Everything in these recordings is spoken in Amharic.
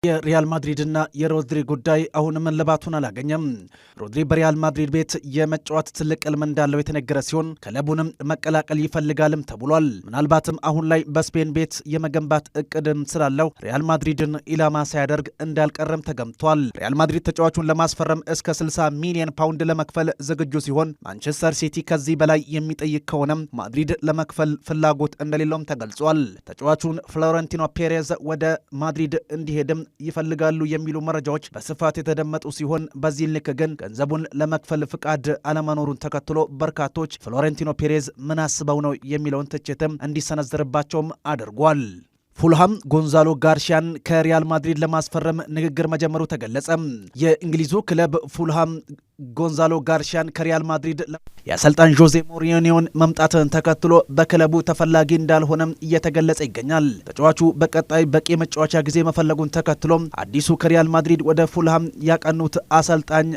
የሪያል ማድሪድና የሮድሪ ጉዳይ አሁንም እልባቱን አላገኘም። ሮድሪ በሪያል ማድሪድ ቤት የመጫወት ትልቅ ሕልም እንዳለው የተነገረ ሲሆን ክለቡንም መቀላቀል ይፈልጋልም ተብሏል። ምናልባትም አሁን ላይ በስፔን ቤት የመገንባት እቅድም ስላለው ሪያል ማድሪድን ኢላማ ሳያደርግ እንዳልቀረም ተገምቷል። ሪያል ማድሪድ ተጫዋቹን ለማስፈረም እስከ 60 ሚሊዮን ፓውንድ ለመክፈል ዝግጁ ሲሆን ማንቸስተር ሲቲ ከዚህ በላይ የሚጠይቅ ከሆነም ማድሪድ ለመክፈል ፍላጎት እንደሌለውም ተገልጿል። ተጫዋቹን ፍሎረንቲኖ ፔሬዝ ወደ ማድሪድ እንዲሄድም ይፈልጋሉ የሚሉ መረጃዎች በስፋት የተደመጡ ሲሆን በዚህ ልክ ግን ገንዘቡን ለመክፈል ፍቃድ አለመኖሩን ተከትሎ በርካቶች ፍሎሬንቲኖ ፔሬዝ ምን አስበው ነው የሚለውን ትችትም እንዲሰነዘርባቸውም አድርጓል። ፉልሃም ጎንዛሎ ጋርሺያን ከሪያል ማድሪድ ለማስፈረም ንግግር መጀመሩ ተገለጸ። የእንግሊዙ ክለብ ፉልሃም ጎንዛሎ ጋርሺያን ከሪያል ማድሪድ የአሰልጣኝ ጆዜ ሞሪኒዮን መምጣትን ተከትሎ በክለቡ ተፈላጊ እንዳልሆነም እየተገለጸ ይገኛል። ተጫዋቹ በቀጣይ በቂ መጫወቻ ጊዜ መፈለጉን ተከትሎ አዲሱ ከሪያል ማድሪድ ወደ ፉልሃም ያቀኑት አሰልጣኝ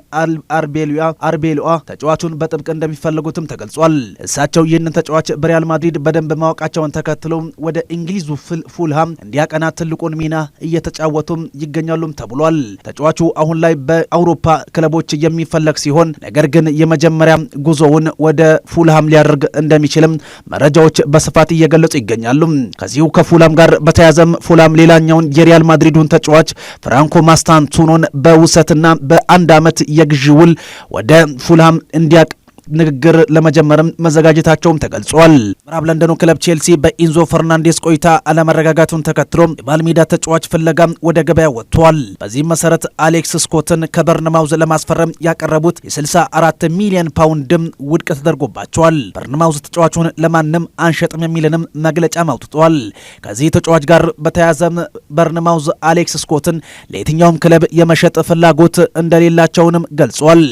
አርቤሎአ ተጫዋቹን በጥብቅ እንደሚፈልጉትም ተገልጿል። እሳቸው ይህንን ተጫዋች በሪያል ማድሪድ በደንብ ማወቃቸውን ተከትሎ ወደ እንግሊዙ ፉልሃም እንዲያቀና ትልቁን ሚና እየተጫወቱም ይገኛሉም ተብሏል። ተጫዋቹ አሁን ላይ በአውሮፓ ክለቦች የሚፈለግ ሲሆን ነገር ግን የመጀመሪያ ጉዞውን ወደ ፉልሃም ሊያደርግ እንደሚችልም መረጃዎች በስፋት እየገለጹ ይገኛሉ። ከዚሁ ከፉልሃም ጋር በተያያዘም ፉልሃም ሌላኛውን የሪያል ማድሪዱን ተጫዋች ፍራንኮ ማስታንቱኖን በውሰትና በአንድ ዓመት የግዢ ውል ወደ ፉልሃም እንዲያቅ ንግግር ለመጀመርም መዘጋጀታቸውም ተገልጿል። ምዕራብ ለንደኑ ክለብ ቼልሲ በኢንዞ ፈርናንዴስ ቆይታ አለመረጋጋቱን ተከትሎ የባልሜዳ ተጫዋች ፍለጋ ወደ ገበያ ወጥቷል። በዚህም መሰረት አሌክስ ስኮትን ከበርንማውዝ ለማስፈረም ያቀረቡት የ64 ሚሊዮን ፓውንድም ውድቅ ተደርጎባቸዋል። በርንማውዝ ተጫዋቹን ለማንም አንሸጥም የሚልንም መግለጫ አውጥቷል። ከዚህ ተጫዋች ጋር በተያያዘም በርንማውዝ አሌክስ ስኮትን ለየትኛውም ክለብ የመሸጥ ፍላጎት እንደሌላቸውንም ገልጿል።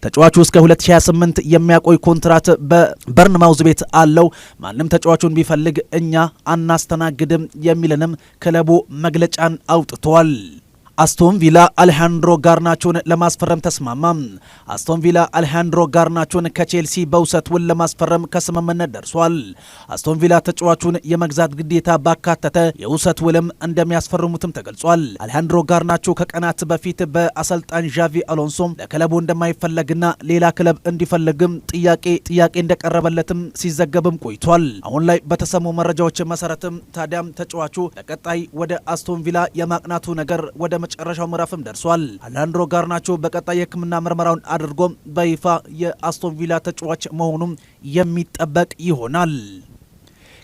ተጫዋቹ እስከ 2028 የሚያቆይ ኮንትራት በበርንማውዝ ቤት አለው። ማንም ተጫዋቹን ቢፈልግ እኛ አናስተናግድም የሚልንም ክለቡ መግለጫን አውጥቷል። አስቶን ቪላ አሌሃንድሮ ጋርናቾን ለማስፈረም ተስማማ። አስቶን ቪላ አሌሃንድሮ ጋርናቾን ከቼልሲ በውሰት ውል ለማስፈረም ከስምምነት ደርሷል። አስቶን ቪላ ተጫዋቹን የመግዛት ግዴታ ባካተተ የውሰት ውልም እንደሚያስፈርሙትም ተገልጿል። አሌሃንድሮ ጋርናቾ ከቀናት በፊት በአሰልጣኝ ዣቪ አሎንሶ ለክለቡ እንደማይፈለግና ሌላ ክለብ እንዲፈልግም ጥያቄ እንደቀረበለትም ሲዘገብም ቆይቷል። አሁን ላይ በተሰሙ መረጃዎች መሰረትም ታዲያም ተጫዋቹ በቀጣይ ወደ አስቶን ቪላ የማቅናቱ ነገር ወደ መጨረሻው ምዕራፍም ደርሷል። አሌሃንድሮ ጋርናቾ በቀጣይ የሕክምና ምርመራውን አድርጎ በይፋ የአስቶን ቪላ ተጫዋች መሆኑም የሚጠበቅ ይሆናል።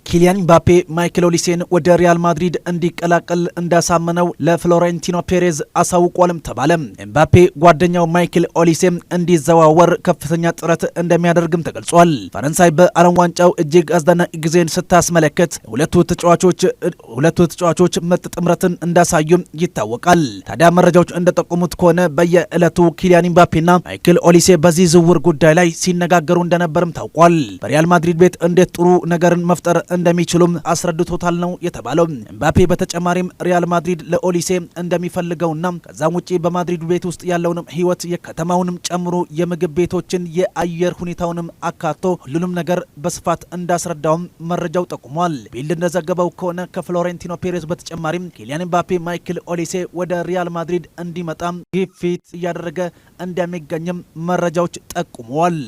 ኪሊያን ምባፔ ማይክል ኦሊሴን ወደ ሪያል ማድሪድ እንዲቀላቀል እንዳሳመነው ለፍሎሬንቲኖ ፔሬዝ አሳውቋልም ተባለ። ምባፔ ጓደኛው ማይክል ኦሊሴ እንዲዘዋወር ከፍተኛ ጥረት እንደሚያደርግም ተገልጿል። ፈረንሳይ በዓለም ዋንጫው እጅግ አስደናቂ ጊዜን ስታስመለከት ሁለቱ ተጫዋቾች ምርጥ ጥምረትን እንዳሳዩ ይታወቃል። ታዲያ መረጃዎች እንደጠቆሙት ከሆነ በየዕለቱ ኪሊያን ምባፔና ማይክል ኦሊሴ በዚህ ዝውውር ጉዳይ ላይ ሲነጋገሩ እንደነበርም ታውቋል። በሪያል ማድሪድ ቤት እንዴት ጥሩ ነገርን መፍጠር እንደሚችሉም አስረድቶታል ነው የተባለው። ምባፔ በተጨማሪም ሪያል ማድሪድ ለኦሊሴ እንደሚፈልገውና ከዛም ውጪ በማድሪድ ቤት ውስጥ ያለውንም ህይወት የከተማውንም ጨምሮ የምግብ ቤቶችን የአየር ሁኔታውንም አካቶ ሁሉንም ነገር በስፋት እንዳስረዳውም መረጃው ጠቁሟል። ቢልድ እንደዘገበው ከሆነ ከፍሎሬንቲኖ ፔሬዝ በተጨማሪም ኪሊያን ምባፔ ማይክል ኦሊሴ ወደ ሪያል ማድሪድ እንዲመጣም ግፊት እያደረገ እንደሚገኝም መረጃዎች ጠቁመዋል።